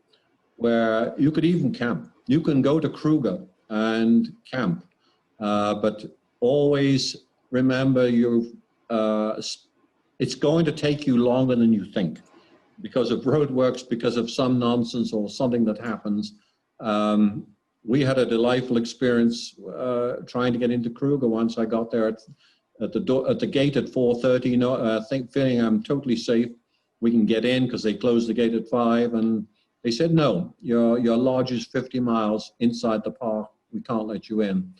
where you could even camp. You can go to Kruger and camp. but always remember it's going to take you longer than you think because of roadworks, because of some nonsense or something that happens. We had a delightful experience trying to get into Kruger once. I got there at the gate at 4:30, feeling I'm totally safe. We can get in because they closed the gate at 5, and they said, no, your lodge is 50 miles inside the park. We can't let you in.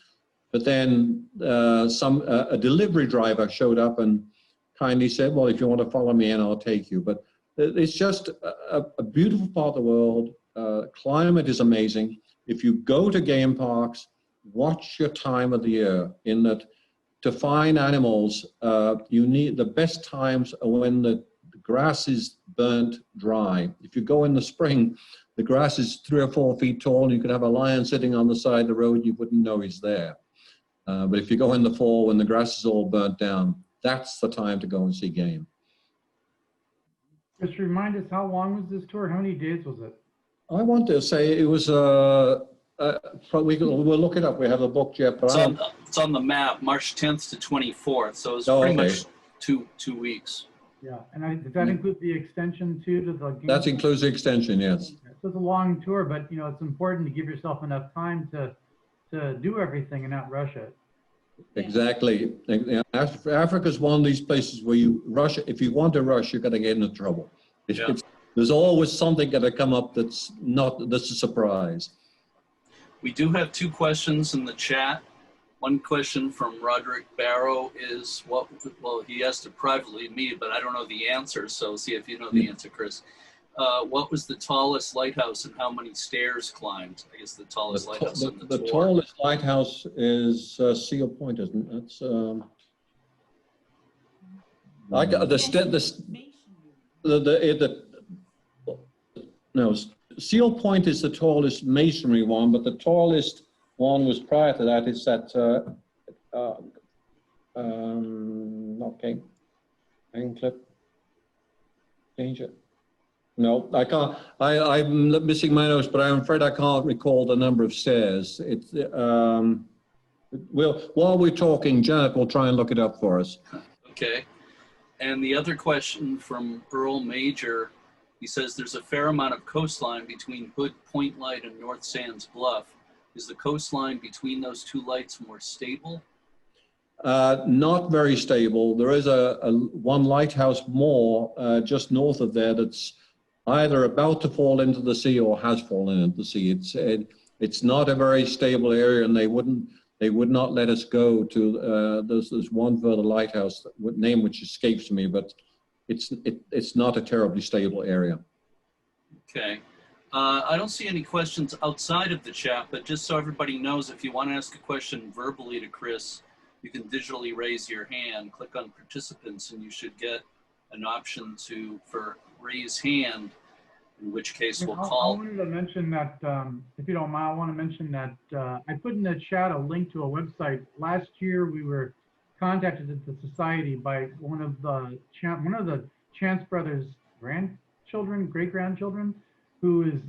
But then a delivery driver showed up and kindly said, well, if you want to follow me in, I'll take you. But it's just a beautiful part of the world. Climate is amazing. If you go to game parks, watch your time of the year. In that, to find animals, you need the best times are when the grass is burnt dry. If you go in the spring, the grass is 3 or 4 feet tall, and you could have a lion sitting on the side of the road, you wouldn't know he's there. But if you go in the fall when the grass is all burnt down, that's the time to go and see game. Just remind us, how long was this tour? How many days was it? I want to say it was, we'll look it up. We have a book, Jeff. It's on the map, March 10th to 24th. So it's pretty much two weeks. Yeah, and does that include the extension too to the game? That includes the extension, yes. So it's a long tour, but you know, it's important to give yourself enough time to do everything and not rush it. Exactly. Africa is one of these places where you rush. If you want to rush, you're going to get into trouble. There's always something going to come up that's a surprise. We do have 2 questions in the chat. One question from Roderick Barrow is, well, he asked it privately to me, but I don't know the answer, so see if you know the answer, Chris. What was the tallest lighthouse and how many stairs climbed? I guess the tallest lighthouse on the tour. Tallest lighthouse is Seal Point, isn't it? That's no, Seal Point is the tallest masonry one, but the tallest one was prior to that. It's at okay, Clip Danger. No, I can't. I'm missing my notes, but I'm afraid I can't recall the number of stairs. It's while we're talking, Janet will try and look it up for us. Okay. And the other question from Earl Major, he says there's a fair amount of coastline between Hood Point Light and North Sands Bluff. Is the coastline between those 2 lights more stable? Not very stable. There is one lighthouse more just north of there that's either about to fall into the sea or has fallen into the sea. It's not a very stable area, and they would not let us go to. There's one further lighthouse, name which escapes me, but it's not a terribly stable area. Okay. I don't see any questions outside of the chat, but just so everybody knows, if you want to ask a question verbally to Chris, you can digitally raise your hand, click on participants, and you should get an option for raise hand, in which case we'll call. I wanted to mention that, if you don't mind, I want to mention that I put in the chat a link to a website. Last year, we were contacted at the society by one of the Chance brothers' great-grandchildren, who is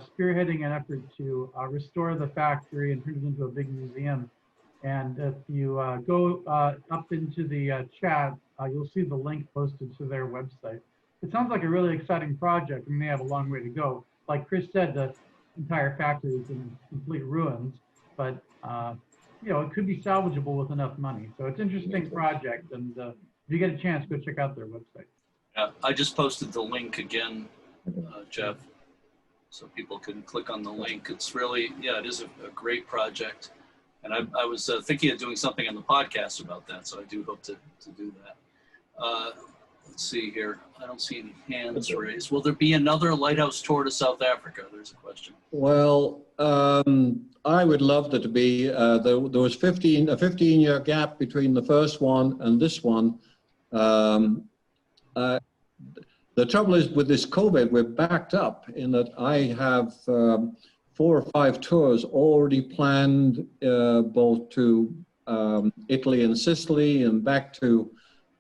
spearheading an effort to restore the factory and turn it into a big museum. And if you go up into the chat, you'll see the link posted to their website. It sounds like a really exciting project. I mean, they have a long way to go. Like Chris said, the entire factory is in complete ruins, but you know, it could be salvageable with enough money. So it's an interesting project, and if you get a chance, go check out their website. Yeah, I just posted the link again, Jeff, so people can click on the link. It's really, yeah, it is a great project. And I was thinking of doing something on the podcast about that, so I do hope to do that. Let's see here. I don't see any hands raised. Will there be another Lighthouse tour to South Africa? There's a question. Well, I would love there to be. There was a 15-year gap between the first one and this one. The trouble is with this COVID, we're backed up in that I have 4 or 5 tours already planned, both to Italy and Sicily and back to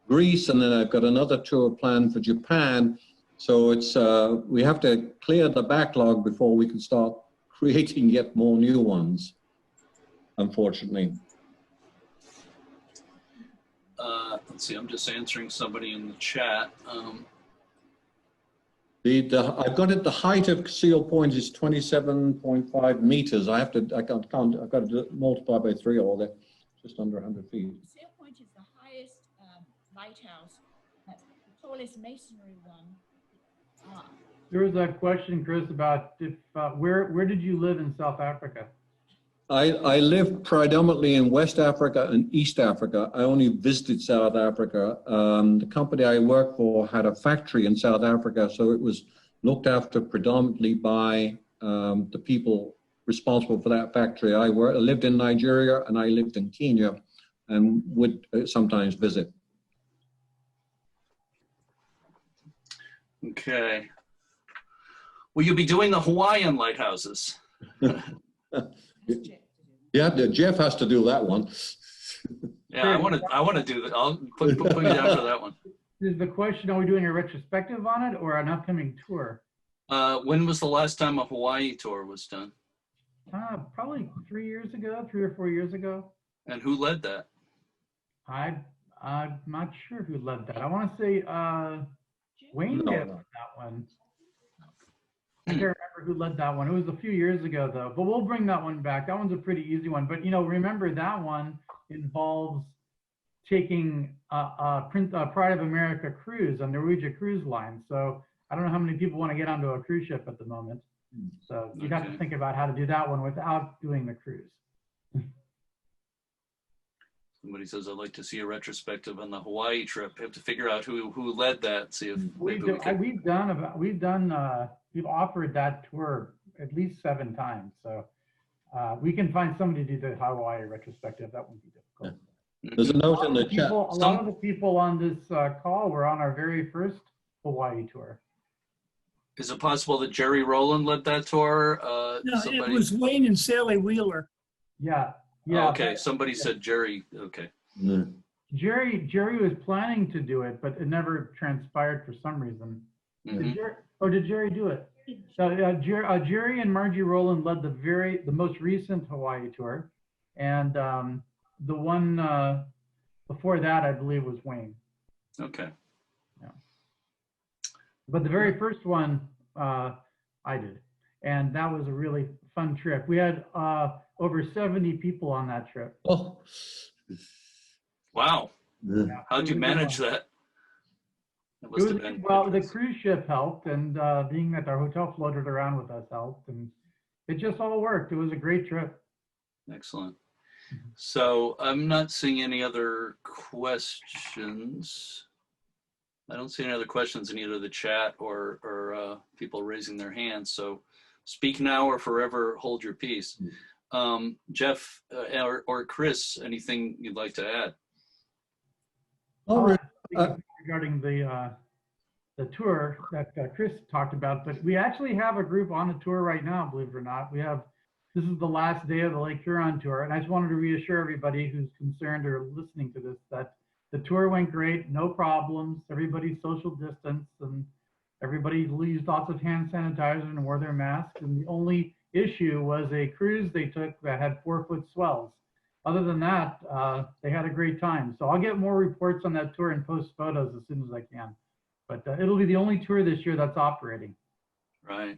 Greece, and then I've got another tour planned for Japan. So it's we have to clear the backlog before we can start creating yet more new ones, unfortunately. let's see, I'm just answering somebody in the chat. I've got it, the height of Seal Point is 27.5 meters. I've got to multiply by 3 or they're just under 100 feet. Seal Point is the highest lighthouse, the tallest masonry one. There was a question, Chris, about if where did you live in South Africa? I live predominantly in West Africa and East Africa. I only visited South Africa. The company I worked for had a factory in South Africa, so it was looked after predominantly by the people responsible for that factory. I lived in Nigeria and I lived in Kenya and would sometimes visit. Okay. Will you be doing the Hawaiian lighthouses? Yeah, Jeff has to do that one. Yeah, I want to do that. I'll put you down for that one. Is the question, are we doing a retrospective on it or an upcoming tour? When was the last time a Hawaii tour was done? Probably 3 years ago, 3 or 4 years ago. And who led that? I'm not sure who led that. I want to say Wayne did that one. I can't remember who led that one. It was a few years ago, though. But we'll bring that one back. That one's a pretty easy one. But, you know, remember that one involves taking a Pride of America cruise on Norwegian Cruise Line. So I don't know how many people want to get onto a cruise ship at the moment. So you'd have to think about how to do that one without doing the cruise. Somebody says, I'd like to see a retrospective on the Hawaii trip. I have to figure out who led that, see if we've offered that tour at least 7 times. So we can find somebody to do the Hawaii retrospective. That wouldn't be difficult. Yeah. There's a note in the chat. A lot of the people on this call were on our very first Hawaii tour. Is it possible that Jerry Rowland led that tour? No, it was Wayne and Sally Wheeler. Yeah. Yeah. Okay, somebody said Jerry. Okay. Yeah. Jerry was planning to do it, but it never transpired for some reason. Mm-hmm. Did Jerry do it? So Jerry and Margie Rowland led the most recent Hawaii tour, and the one before that, I believe, was Wayne. Okay. Yeah. But the very first one I did, and that was a really fun trip. We had over 70 people on that trip. Oh. Wow. Yeah. How'd you manage that? Well, the cruise ship helped, and being that our hotel floated around with us helped, and it just all worked. It was a great trip. Excellent. So I'm not seeing any other questions. I don't see any other questions in either the chat or people raising their hands. So speak now or forever hold your peace. Jeff or Chris, anything you'd like to add? Regarding the tour that Chris talked about, but we actually have a group on a tour right now, believe it or not. This is the last day of the Lake Huron tour, and I just wanted to reassure everybody who's concerned or listening to this that the tour went great, no problems. Everybody social distance, and everybody used lots of hand sanitizer and wore their masks. And the only issue was a cruise they took that had 4-foot swells. Other than that, they had a great time. So I'll get more reports on that tour and post photos as soon as I can. But it'll be the only tour this year that's operating. Right.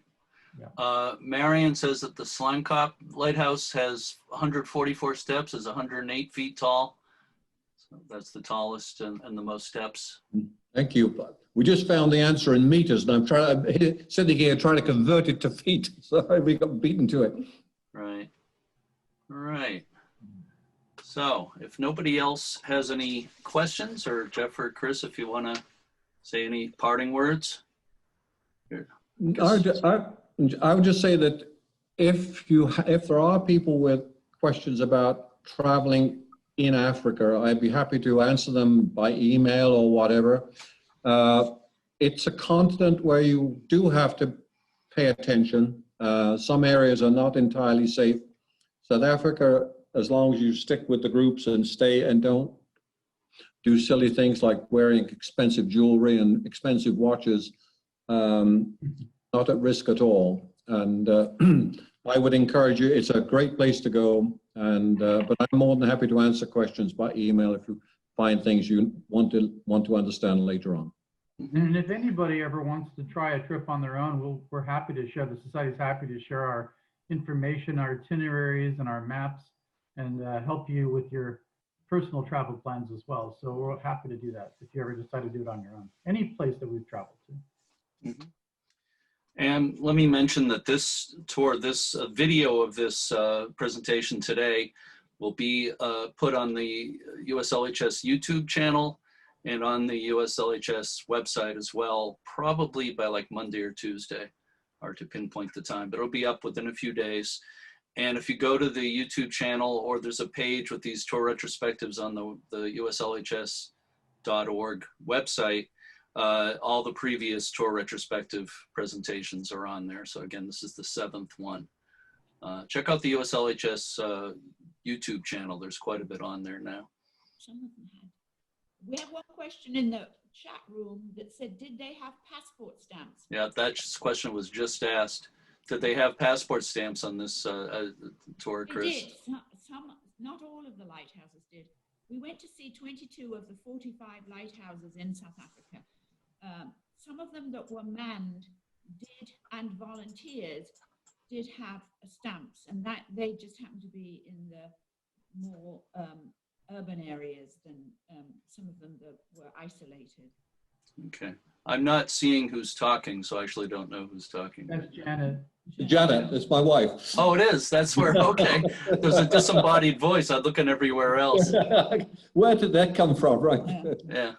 Yeah. Marion says that the Slimecop Lighthouse has 144 steps, is 108 feet tall. So that's the tallest and the most steps. Thank you. We just found the answer in meters, and I'm sitting here trying to convert it to feet. So we got beaten to it. Right. All right. So if nobody else has any questions, or Jeff or Chris, if you want to say any parting words. I would just say that if there are people with questions about traveling in Africa, I'd be happy to answer them by email or whatever. It's a continent where you do have to pay attention. Some areas are not entirely safe. South Africa, as long as you stick with the groups and stay and don't do silly things like wearing expensive jewelry and expensive watches, not at risk at all. And I would encourage you, it's a great place to go. And but I'm more than happy to answer questions by email if you find things you want to understand later on. And if anybody ever wants to try a trip on their own, we're happy to share. The Society's happy to share our information, our itineraries, and our maps, and help you with your personal travel plans as well. So we're happy to do that if you ever decide to do it on your own. Any place that we've traveled to. Mhm. And let me mention that this tour, this video of this presentation today will be put on the USLHS YouTube channel and on the USLHS website as well, probably by like Monday or Tuesday, hard to pinpoint the time, but it'll be up within a few days. And if you go to the YouTube channel, or there's a page with these tour retrospectives on the USLHS.org website, all the previous tour retrospective presentations are on there. So again, this is the 7th one. Check out the USLHS YouTube channel. There's quite a bit on there now. Some of them had. We have one question in the chat room that said, did they have passport stamps? Yeah, that question was just asked. Did they have passport stamps on this tour, Chris? They did. Some, not all of the lighthouses did. We went to see 22 of the 45 lighthouses in South Africa. Some of them that were manned did, and volunteers did have stamps, and that they just happened to be in the more urban areas than some of them that were isolated. Okay. I'm not seeing who's talking, so I actually don't know who's talking. That's Janet. Janet, it's my wife. Oh, it is. That's where, okay. There's a disembodied voice. I'm looking everywhere else. Where did that come from, right? Yeah.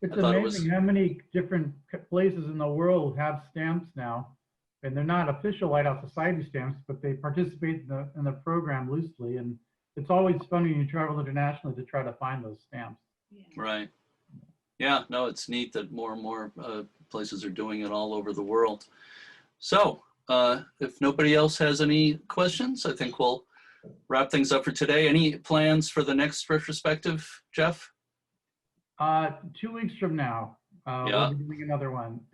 It's I thought it amazing how many different places in the world have stamps now. And they're not official Lighthouse Society stamps, but they participate in the program loosely. And it's always fun when you travel internationally to try to find those stamps. Yeah. Right. Yeah, no, it's neat that more and more places are doing it all over the world. So if nobody else has any questions, I think we'll wrap things up for today. Any plans for the next retrospective, Jeff? 2 weeks from now, Yeah. we'll be doing another one,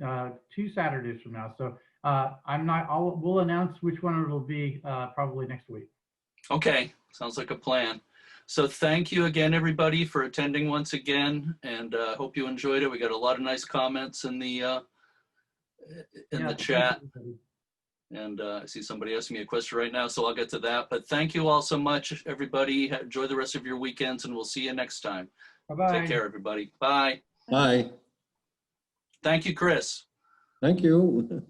2 Saturdays from now. So we'll announce which one it'll be probably next week. Okay, sounds like a plan. So thank you again, everybody, for attending once again, and hope you enjoyed it. We got a lot of nice comments in the chat, and I see somebody asking me a question right now, so I'll get to that. But thank you all so much, everybody. Enjoy the rest of your weekends, and we'll see you next time. Bye-bye. Take care, everybody. Bye. Bye. Thank you, Chris. Thank you.